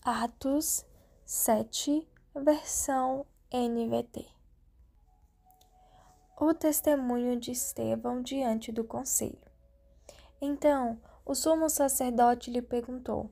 Atos 7, versão NVT. O testemunho de Estevão diante do conselho. Então, o sumo sacerdote lhe perguntou: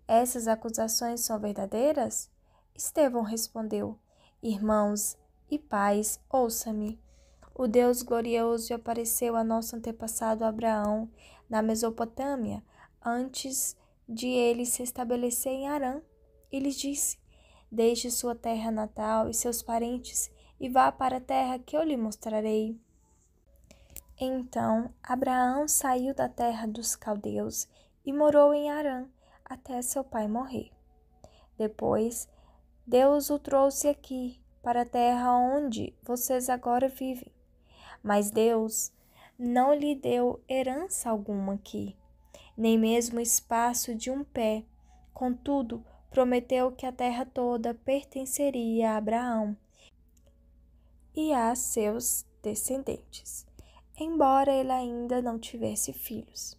essas acusações são verdadeiras? Estevão respondeu: irmãos e pais, ouça-me. O Deus glorioso apareceu a nosso antepassado Abraão na Mesopotâmia, antes de ele se estabelecer em Harã. E lhes disse: deixe sua terra natal e seus parentes e vá para a terra que eu lhe mostrarei. Então Abraão saiu da terra dos caldeus e morou em Harã até seu pai morrer. Depois, Deus o trouxe aqui, para a terra onde vocês agora vivem. Mas Deus não lhe deu herança alguma aqui, nem mesmo espaço de um pé. Contudo, prometeu que a terra toda pertenceria a Abraão e a seus descendentes, embora ele ainda não tivesse filhos.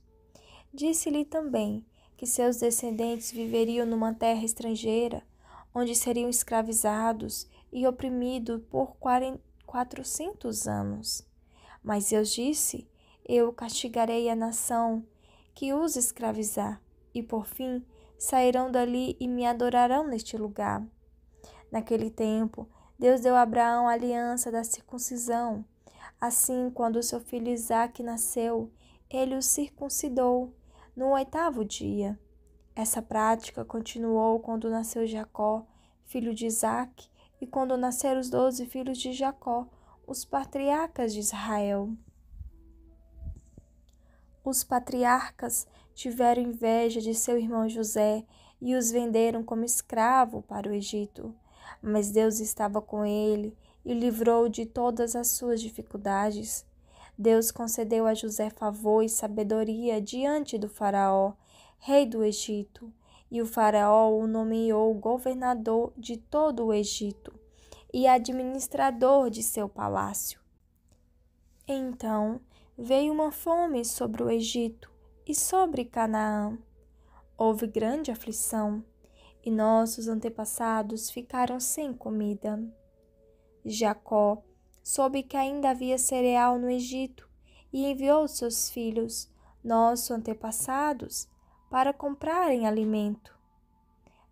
Disse-lhe também que seus descendentes viveriam numa terra estrangeira, onde seriam escravizados e oprimidos por 400 anos. Mas Deus disse: eu castigarei a nação que os escravizar, e por fim sairão dali e me adorarão neste lugar. Naquele tempo, Deus deu a Abraão a aliança da circuncisão. Assim, quando seu filho Isaque nasceu, ele o circuncidou no 8º dia. Essa prática continuou quando nasceu Jacó, filho de Isaque, e quando nasceram os 12 filhos de Jacó, os patriarcas de Israel. Os patriarcas tiveram inveja de seu irmão José e os venderam como escravo para o Egito. Mas Deus estava com ele e o livrou de todas as suas dificuldades. Deus concedeu a José favor e sabedoria diante do faraó, rei do Egito, e o faraó o nomeou governador de todo o Egito e administrador de seu palácio. Então veio uma fome sobre o Egito e sobre Canaã. Houve grande aflição, e nossos antepassados ficaram sem comida. Jacó soube que ainda havia cereal no Egito e enviou seus filhos, nossos antepassados, para comprarem alimento.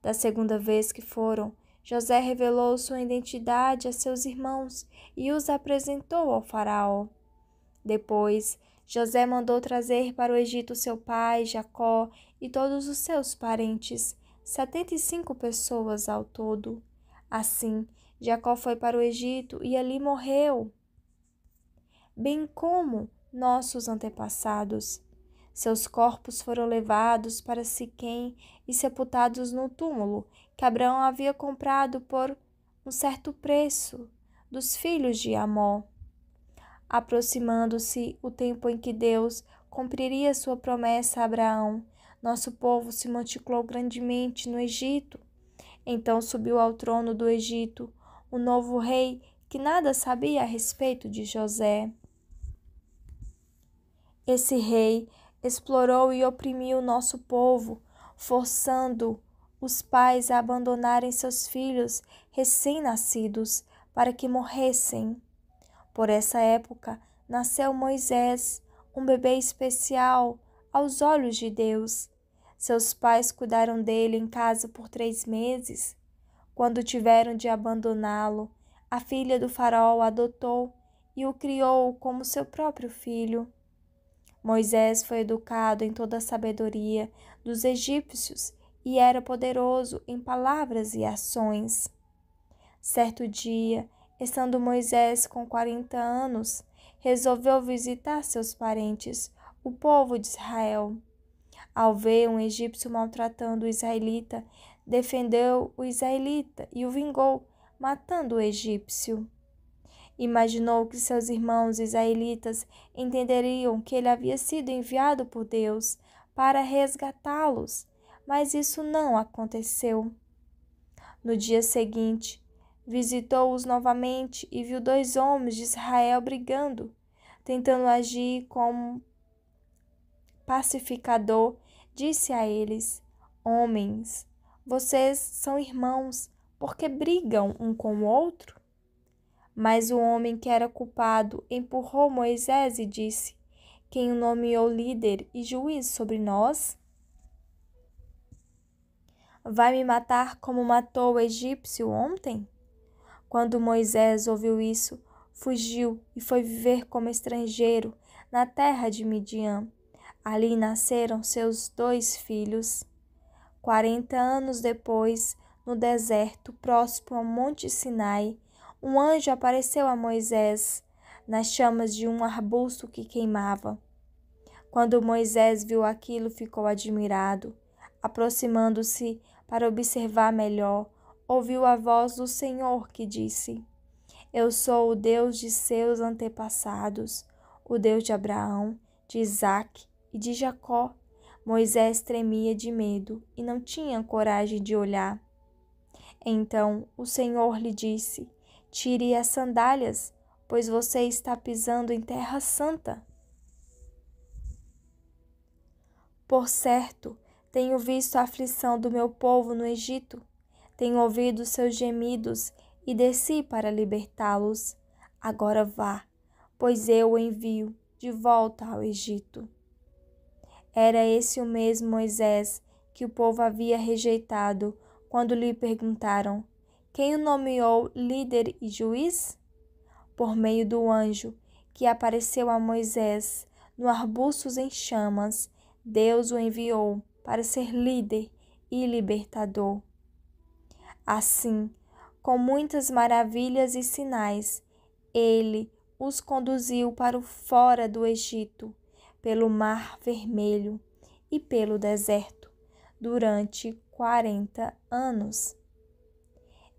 Da segunda vez que foram, José revelou sua identidade a seus irmãos e os apresentou ao faraó. Depois, José mandou trazer para o Egito seu pai, Jacó, e todos os seus parentes, 75 pessoas ao todo. Assim, Jacó foi para o Egito e ali morreu, bem como nossos antepassados. Seus corpos foram levados para Siquém e sepultados no túmulo que Abraão havia comprado por um certo preço dos filhos de Amor. Aproximando-se o tempo em que Deus cumpriria sua promessa a Abraão, nosso povo se multiplicou grandemente no Egito. Então subiu ao trono do Egito o novo rei que nada sabia a respeito de José. Esse rei explorou e oprimiu nosso povo, forçando os pais a abandonarem seus filhos recém-nascidos para que morressem. Por essa época, nasceu Moisés, um bebê especial aos olhos de Deus. Seus pais cuidaram dele em casa por 3 meses. Quando tiveram de abandoná-lo, a filha do faraó o adotou e o criou como seu próprio filho. Moisés foi educado em toda a sabedoria dos egípcios e era poderoso em palavras e ações. Certo dia, estando Moisés com 40 anos, resolveu visitar seus parentes, o povo de Israel. Ao ver um egípcio maltratando o israelita, defendeu o israelita e o vingou, matando o egípcio. Imaginou que seus irmãos israelitas entenderiam que ele havia sido enviado por Deus para resgatá-los, mas isso não aconteceu. No dia seguinte, visitou-os novamente e viu 2 homens de Israel brigando, tentando agir como pacificador. Disse a eles: homens, Vocês são irmãos, por que brigam um com o outro? Mas o homem que era culpado empurrou Moisés e disse: Quem o nomeou líder e juiz sobre nós? Vai me matar como matou o egípcio ontem? Quando Moisés ouviu isso, fugiu e foi viver como estrangeiro na terra de Midian. Ali nasceram seus 2 filhos. 40 anos depois, no deserto, próximo ao Monte Sinai, um anjo apareceu a Moisés nas chamas de um arbusto que queimava. Quando Moisés viu aquilo, ficou admirado. Aproximando-se para observar melhor, ouviu a voz do Senhor que disse: Eu sou o Deus de seus antepassados, o Deus de Abraão, de Isaque e de Jacó. Moisés tremia de medo e não tinha coragem de olhar. Então o Senhor lhe disse: Tire as sandálias, pois você está pisando em terra santa. Por certo, tenho visto a aflição do meu povo no Egito, tenho ouvido seus gemidos e desci para libertá-los. Agora vá, pois eu o envio de volta ao Egito. Era esse o mesmo Moisés que o povo havia rejeitado quando lhe perguntaram: Quem o nomeou líder e juiz? Por meio do anjo que apareceu a Moisés no arbusto em chamas, Deus o enviou para ser líder e libertador. Assim, com muitas maravilhas e sinais, ele os conduziu para o fora do Egito, pelo Mar Vermelho e pelo deserto, durante 40 anos.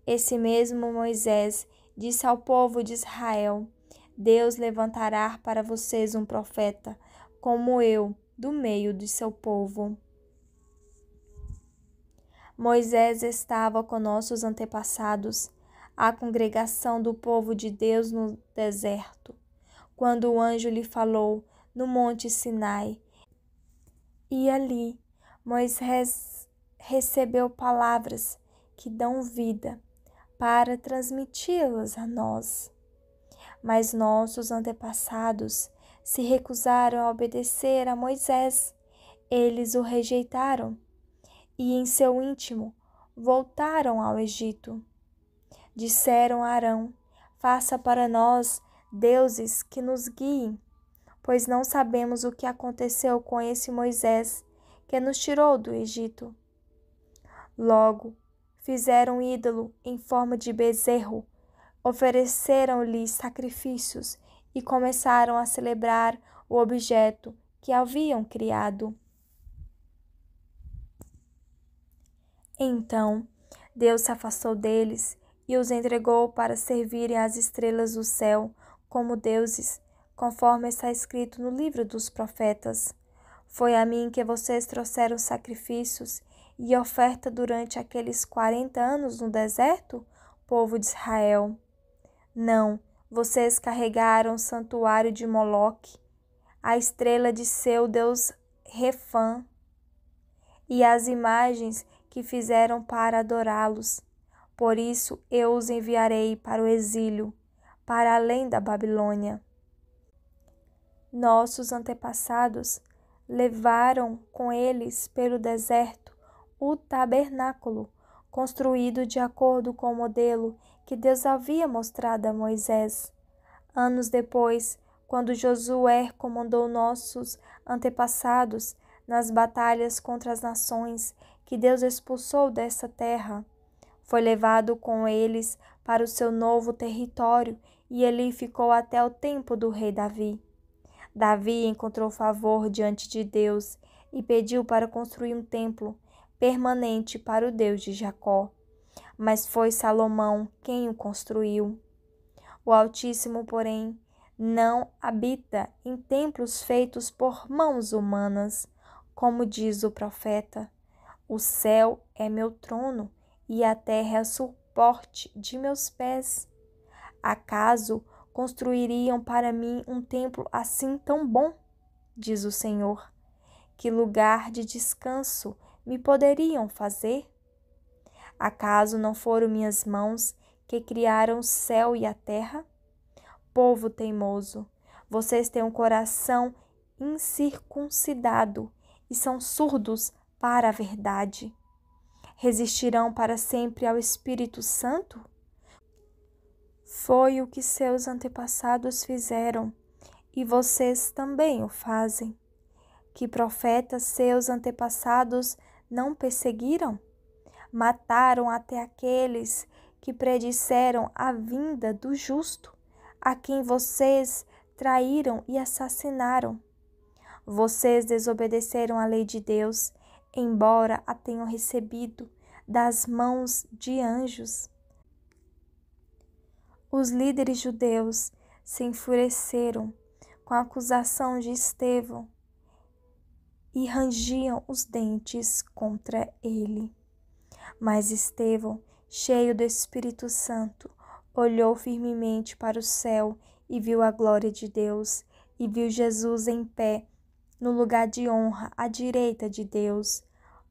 Esse mesmo Moisés disse ao povo de Israel: Deus levantará para vocês um profeta, como eu, do meio de seu povo. Moisés estava com nossos antepassados, a congregação do povo de Deus no deserto, quando o anjo lhe falou no monte Sinai. E ali Moisés recebeu palavras que dão vida para transmiti-las a nós. Mas nossos antepassados se recusaram a obedecer a Moisés. Eles o rejeitaram e em seu íntimo voltaram ao Egito. Disseram a Arão: Faça para nós deuses que nos guiem, pois não sabemos o que aconteceu com esse Moisés que nos tirou do Egito. Logo, fizeram um ídolo em forma de bezerro, ofereceram-lhe sacrifícios e começaram a celebrar o objeto que haviam criado. Então, Deus se afastou deles e os entregou para servirem às estrelas do céu como deuses, conforme está escrito no livro dos profetas. Foi a mim que vocês trouxeram sacrifícios e oferta durante aqueles 40 anos no deserto, povo de Israel. Não, vocês carregaram o santuário de Moloque, a estrela de seu deus Refã, e as imagens que fizeram para adorá-los. Por isso eu os enviarei para o exílio, para além da Babilônia. Nossos antepassados levaram com eles pelo deserto o tabernáculo, construído de acordo com o modelo que Deus havia mostrado a Moisés. Anos depois, quando Josué comandou nossos antepassados nas batalhas contra as nações que Deus expulsou dessa terra, foi levado com eles para o seu novo território e ali ficou até o tempo do rei Davi. Davi encontrou favor diante de Deus e pediu para construir um templo permanente para o Deus de Jacó. Mas foi Salomão quem o construiu. O Altíssimo, porém, não habita em templos feitos por mãos humanas, como diz o profeta. O céu é meu trono e a terra é o suporte de meus pés. Acaso construiriam para mim um templo assim tão bom? Diz o Senhor. Que lugar de descanso me poderiam fazer? Acaso não foram minhas mãos que criaram o céu e a terra? Povo teimoso, vocês têm um coração incircuncidado e são surdos para a verdade. Resistirão para sempre ao Espírito Santo? Foi o que seus antepassados fizeram, e vocês também o fazem. Que profetas seus antepassados não perseguiram? Mataram até aqueles que predisseram a vinda do justo, a quem vocês traíram e assassinaram. Vocês desobedeceram à lei de Deus, embora a tenham recebido das mãos de anjos. Os líderes judeus se enfureceram com a acusação de Estevão e rangiam os dentes contra ele. Mas Estevão, cheio do Espírito Santo, olhou firmemente para o céu e viu a glória de Deus, e viu Jesus em pé, no lugar de honra, à direita de Deus.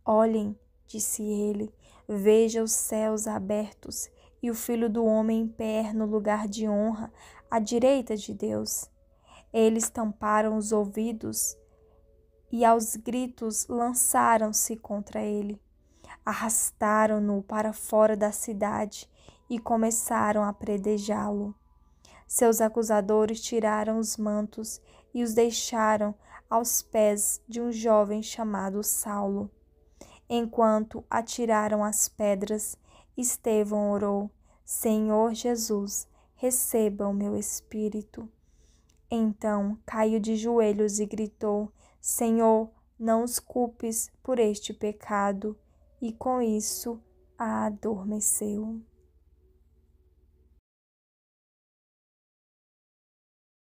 Olhem, disse ele, veja os céus abertos e o Filho do Homem em pé no lugar de honra, à direita de Deus. Eles tamparam os ouvidos e aos gritos lançaram-se contra ele. Arrastaram-no para fora da cidade e começaram a apedrejá-lo. Seus acusadores tiraram os mantos e os deixaram aos pés de um jovem chamado Saulo. Enquanto atiraram as pedras, Estevão orou: Senhor Jesus, receba o meu espírito. Então caiu de joelhos e gritou: Senhor, não os culpes por este pecado. E com isso a adormeceu.